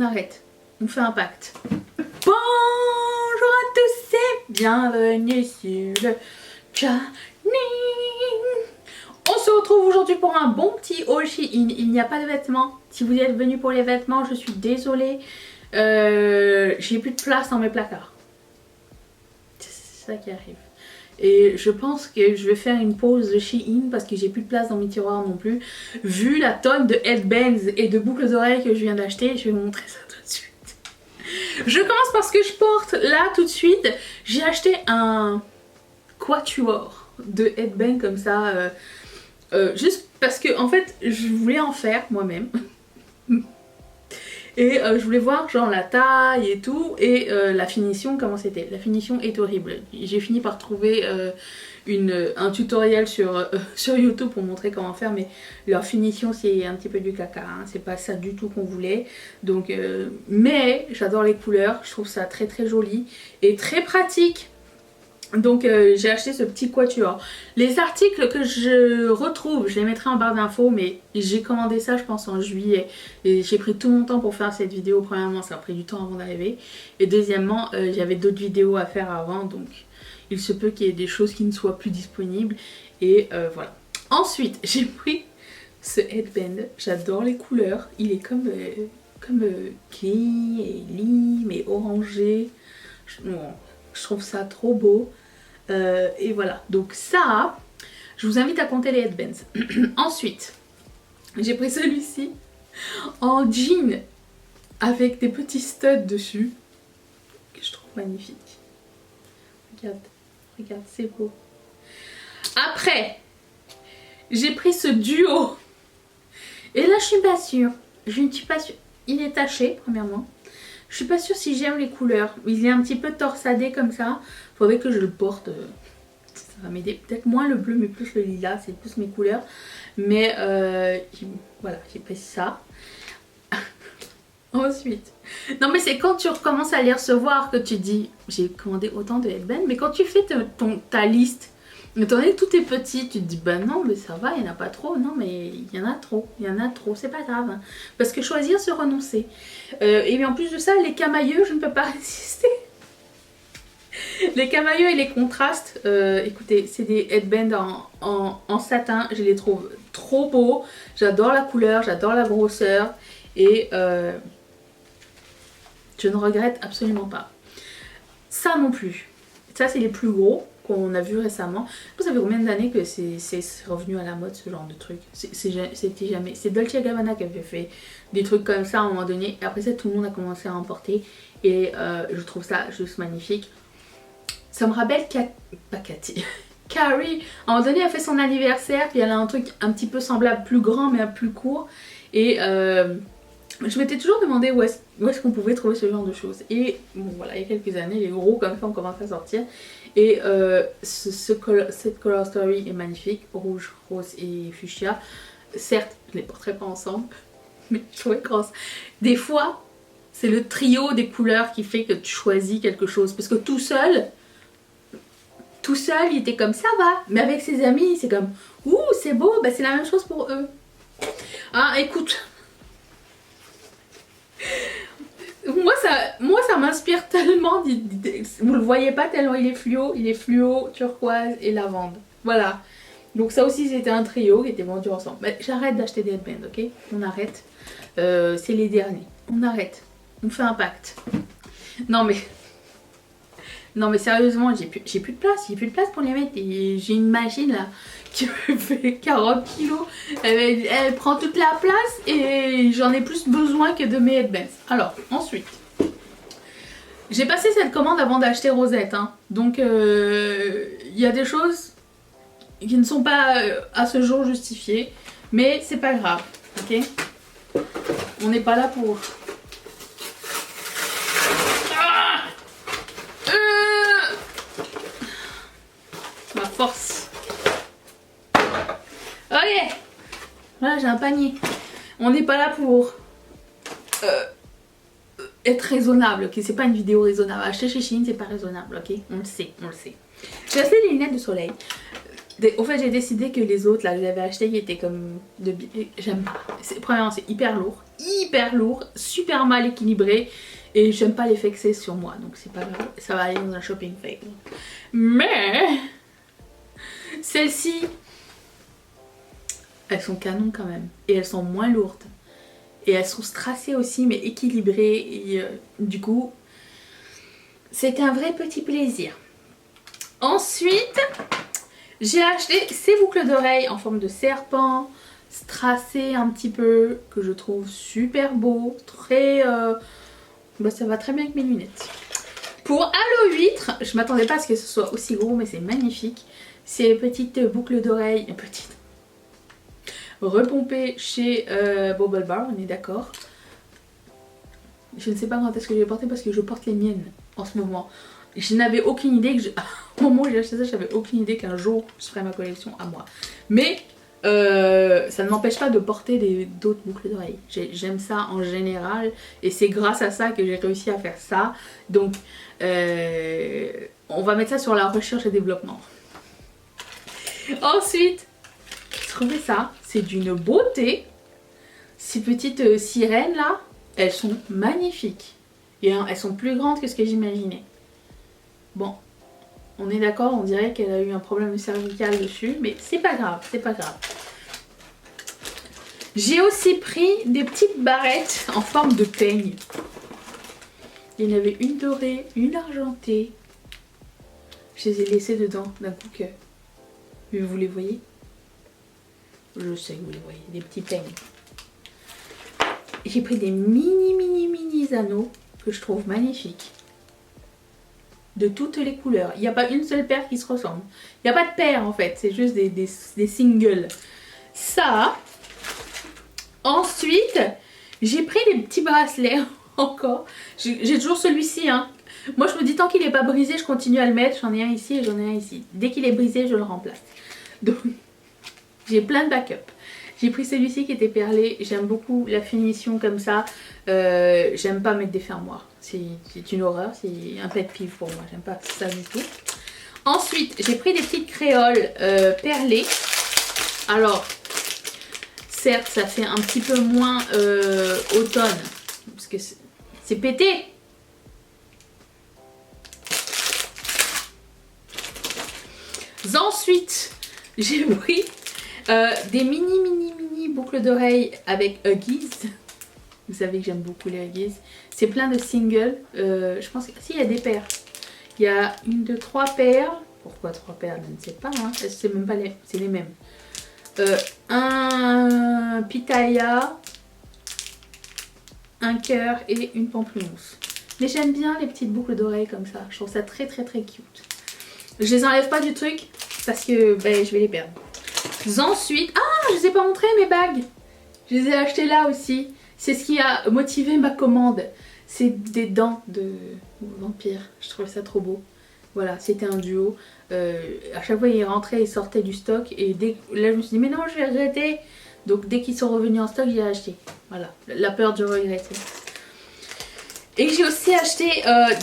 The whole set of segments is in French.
on arrête. On fait un pacte. Bonjour à tous et bienvenue sur le channel. On se retrouve aujourd'hui pour un bon petit haul Shein. Il n'y a pas de vêtements. Si vous êtes venu pour les vêtements, je suis désolée. J'ai plus de place dans mes placards. C'est ça qui arrive. Et je pense que je vais faire une pause de Shein parce que j'ai plus de place dans mes tiroirs non plus. Vu la tonne de headbands et de boucles d'oreilles que je viens d'acheter, je vais vous montrer ça tout de suite. Je commence par ce que je porte là tout de suite. J'ai acheté un quatuor de headbands comme ça. Juste parce que en fait je voulais en faire moi-même. Et je voulais voir genre la taille et tout et la finition comment c'était. La finition est horrible. J'ai fini par trouver un tutoriel sur YouTube pour montrer comment faire, mais leur finition c'est un petit peu du caca, hein. C'est pas ça du tout qu'on voulait. Donc mais j'adore les couleurs, je trouve ça très très joli et très pratique. Donc j'ai acheté ce petit quatuor. Les articles que je retrouve, je les mettrai en barre d'infos, mais j'ai commandé ça je pense en juillet. Et j'ai pris tout mon temps pour faire cette vidéo. Premièrement ça a pris du temps avant d'arriver. Et deuxièmement j'avais d'autres vidéos à faire avant. Donc il se peut qu'il y ait des choses qui ne soient plus disponibles. Et voilà. Ensuite j'ai pris ce headband. J'adore les couleurs. Il est comme gris et lime et orangé. Je trouve ça trop beau. Et voilà, donc ça, je vous invite à compter les headbands. Ensuite, j'ai pris celui-ci en jean avec des petits studs dessus que je trouve magnifique. Regarde, regarde, c'est beau. Après, j'ai pris ce duo. Et là, je suis pas sûre. Je ne suis pas sûre. Il est taché, premièrement. Je suis pas sûre si j'aime les couleurs. Il est un petit peu torsadé comme ça. Faudrait que je le porte. Ça va m'aider. Peut-être moins le bleu mais plus le lilas. C'est plus mes couleurs. Mais voilà, j'ai pris ça. Ensuite. Non mais c'est quand tu recommences à les recevoir que tu dis j'ai commandé autant de headbands. Mais quand tu fais ta liste, étant donné que tout est petit, tu te dis bah non mais ça va, il n'y en a pas trop. Non mais il y en a trop, c'est pas grave. Hein. Parce que choisir c'est renoncer. Et bien en plus de ça, les camailleux, je ne peux pas résister. Les camailleux et les contrastes, écoutez, c'est des headbands en satin, je les trouve trop beaux. J'adore la couleur, j'adore la grosseur et je ne regrette absolument pas. Ça non plus. Ça c'est les plus gros qu'on a vu récemment. Vous savez combien d'années que c'est revenu à la mode ce genre de truc. C'était jamais. C'est Dolce & Gabbana qui avait fait des trucs comme ça à un moment donné. Et après ça tout le monde a commencé à importer. Et je trouve ça juste magnifique. Ça me rappelle pas Cathy. Carrie, à un moment donné elle fait son anniversaire. Puis elle a un truc un petit peu semblable, plus grand mais plus court. Et je m'étais toujours demandé où est-ce qu'on pouvait trouver ce genre de choses. Et bon voilà, il y a quelques années, les gros comme ça ont commencé à sortir. Et cette color story est magnifique, rouge, rose et fuchsia. Certes, je les porterai pas ensemble, mais je trouvais que des fois, c'est le trio des couleurs qui fait que tu choisis quelque chose. Parce que tout seul, il était comme ça va. Mais avec ses amis, c'est comme ouh, c'est beau, bah, c'est la même chose pour eux. Ah, écoute. Moi ça m'inspire tellement, vous le voyez pas tellement il est fluo, turquoise et lavande. Voilà. Donc ça aussi c'était un trio qui était vendu ensemble. Mais j'arrête d'acheter des headbands, ok? On arrête. C'est les derniers. On arrête. On fait un pacte. Non mais sérieusement, j'ai plus de place. J'ai plus de place pour les mettre. J'ai une machine là qui me fait 40 kilos. Elle prend toute la place et j'en ai plus besoin que de mes headbands. Alors, ensuite, j'ai passé cette commande avant d'acheter Rosette. Hein. Donc, il y a des choses qui ne sont pas à ce jour justifiées. Mais c'est pas grave, ok? On n'est pas là pour... Ma force. Ok. Voilà, j'ai un panier. On n'est pas là pour être raisonnable, ok? C'est pas une vidéo raisonnable. Acheter chez Shein, c'est pas raisonnable, ok? On le sait, on le sait. J'ai acheté des lunettes de soleil. Au fait, j'ai décidé que les autres, là, que j'avais acheté, qui étaient comme... J'aime pas. Premièrement, c'est hyper lourd. hyper lourd, super mal équilibré. Et j'aime pas l'effet que c'est sur moi, donc c'est pas grave, ça va aller dans un shopping fail. Mais celles-ci, elles sont canon quand même. Et elles sont moins lourdes. Et elles sont strassées aussi, mais équilibrées. Et du coup, c'était un vrai petit plaisir. Ensuite, j'ai acheté ces boucles d'oreilles en forme de serpent, strassées un petit peu, que je trouve super beau, très... bah, ça va très bien avec mes lunettes. Pour Halo 8, je m'attendais pas à ce que ce soit aussi gros, mais c'est magnifique. Ces petites boucles d'oreilles, petites, repompées chez Bubble Bar, on est d'accord. Je ne sais pas quand est-ce que je vais porter parce que je porte les miennes en ce moment. Je n'avais aucune idée que au moment où j'ai acheté ça, j'avais aucune idée qu'un jour je ferais ma collection à moi. Mais ça ne m'empêche pas de porter d'autres boucles d'oreilles. J'aime ça en général et c'est grâce à ça que j'ai réussi à faire ça. Donc on va mettre ça sur la recherche et développement. Ensuite, trouvez ça, c'est d'une beauté. Ces petites sirènes là, elles sont magnifiques. Et elles sont plus grandes que ce que j'imaginais. Bon, on est d'accord, on dirait qu'elle a eu un problème cervical dessus, mais c'est pas grave, c'est pas grave. J'ai aussi pris des petites barrettes en forme de peigne. Il y en avait une dorée, une argentée. Je les ai laissées dedans d'un coup que... Mais vous les voyez? Je sais que vous les voyez, des petits peignes. J'ai pris des mini anneaux que je trouve magnifiques. De toutes les couleurs. Il n'y a pas une seule paire qui se ressemble. Il n'y a pas de paire en fait, c'est juste des singles. Ça. Ensuite, j'ai pris des petits bracelets encore. J'ai toujours celui-ci. Hein. Moi je me dis tant qu'il n'est pas brisé, je continue à le mettre. J'en ai un ici et j'en ai un ici. Dès qu'il est brisé, je le remplace. Donc, j'ai plein de backups. J'ai pris celui-ci qui était perlé. J'aime beaucoup la finition comme ça. J'aime pas mettre des fermoirs. C'est une horreur. C'est un pet peeve pour moi. J'aime pas ça du tout. Ensuite, j'ai pris des petites créoles perlées. Alors, certes, ça fait un petit peu moins automne. Parce que c'est pété. Ensuite, j'ai pris des mini boucles d'oreilles avec Huggies. Vous savez que j'aime beaucoup les Huggies. C'est plein de singles. Je pense que si, il y a des paires. Il y a 1, 2, 3 paires. Pourquoi 3 paires? Je ne sais pas. Hein. C'est même pas c'est les mêmes. Un pitaya, un cœur et une pamplemousse. Mais j'aime bien les petites boucles d'oreilles comme ça. Je trouve ça très cute. Je les enlève pas du truc parce que ben, je vais les perdre. Ensuite, je vous ai pas montré mes bagues. Je les ai achetées là aussi. C'est ce qui a motivé ma commande. C'est des dents de vampire. Je trouvais ça trop beau. Voilà, c'était un duo. À chaque fois, ils rentraient et sortaient du stock. Et là, je me suis dit, mais non, je vais regretter. Donc, dès qu'ils sont revenus en stock, j'ai acheté. Voilà, la peur de regretter. Et j'ai aussi acheté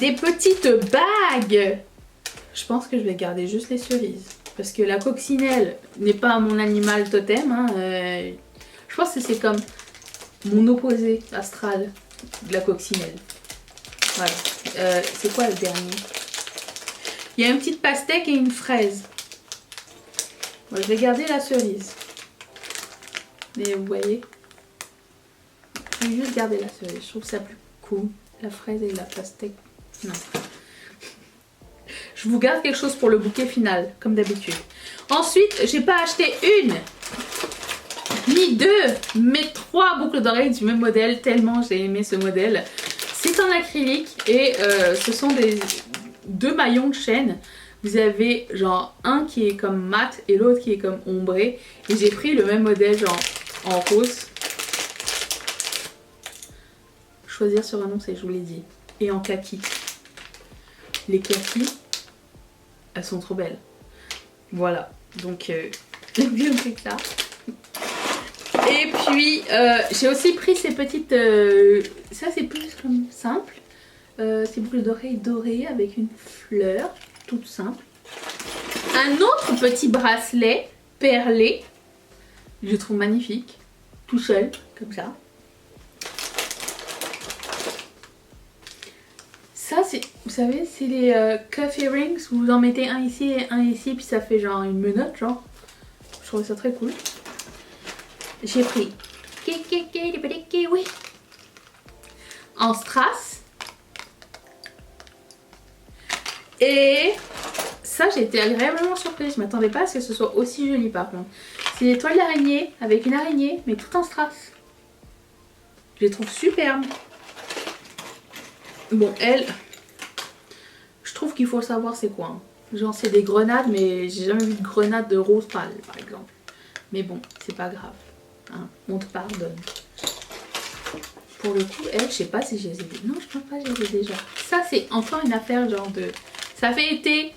des petites bagues. Je pense que je vais garder juste les cerises. Parce que la coccinelle n'est pas mon animal totem. Hein. Je pense que c'est comme mon opposé astral de la coccinelle. Voilà. C'est quoi le dernier? Il y a une petite pastèque et une fraise. Bon, je vais garder la cerise. Mais vous voyez, je vais juste garder la cerise. Je trouve ça plus cool. La fraise et la pastèque, non. Je vous garde quelque chose pour le bouquet final, comme d'habitude. Ensuite, j'ai pas acheté une, ni deux, mais 3 boucles d'oreilles du même modèle, tellement j'ai aimé ce modèle. C'est en acrylique et ce sont des 2 maillons de chaîne. Vous avez genre un qui est comme mat et l'autre qui est comme ombré. Et j'ai pris le même modèle genre en rose. Choisir sur annonce, je vous l'ai dit. Et en kaki. Les kakis, elles sont trop belles. Voilà. Donc, j'ai bien pris que ça. Et puis, j'ai aussi pris ces petites... ça, c'est plus comme simple. Ces boucles d'oreilles dorées avec une fleur. Toute simple. Un autre petit bracelet perlé. Je le trouve magnifique. Tout seul, comme ça. c'est, vous savez, c'est les cuff earrings où vous en mettez un ici et un ici, puis ça fait genre une menotte, genre. Je trouvais ça très cool. J'ai pris oui, en strass. Et ça, j'ai été agréablement surprise. Je m'attendais pas à ce que ce soit aussi joli par contre. C'est des toiles d'araignée avec une araignée, mais tout en strass. Je les trouve superbes. Bon, elle, je trouve qu'il faut savoir c'est quoi. Hein. Genre, c'est des grenades, mais j'ai jamais vu de grenades de rose pâle, par exemple. Mais bon, c'est pas grave. Hein, on te pardonne. Pour le coup, elle, je sais pas si je les ai... Non, je pense pas que je les ai déjà. Ça, c'est encore une affaire genre de... Ça fait été.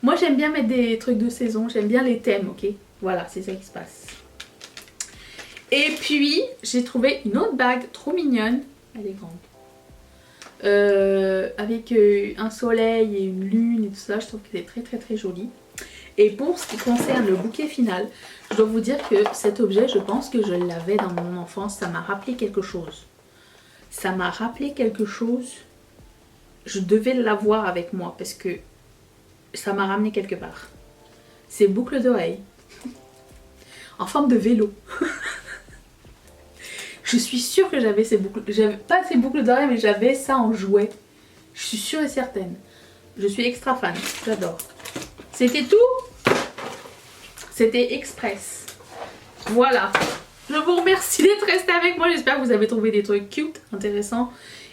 Moi, j'aime bien mettre des trucs de saison. J'aime bien les thèmes, ok? Voilà, c'est ça qui se passe. Et puis, j'ai trouvé une autre bague trop mignonne. Elle est grande. Avec un soleil et une lune et tout ça. Je trouve que c'est très très très joli. Et pour ce qui concerne le bouquet final, je dois vous dire que cet objet, je pense que je l'avais dans mon enfance. Ça m'a rappelé quelque chose. Ça m'a rappelé quelque chose. Je devais l'avoir avec moi parce que ça m'a ramené quelque part. C'est boucle d'oreille. En forme de vélo. Je suis sûre que j'avais ces boucles... J'avais pas ces boucles d'oreilles, mais j'avais ça en jouet. Je suis sûre et certaine. Je suis extra fan. J'adore. C'était tout. C'était express. Voilà. Je vous remercie d'être resté avec moi. J'espère que vous avez trouvé des trucs cute, intéressants.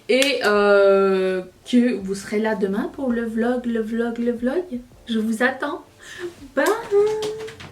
Et que vous serez là demain pour le vlog. Je vous attends. Bye.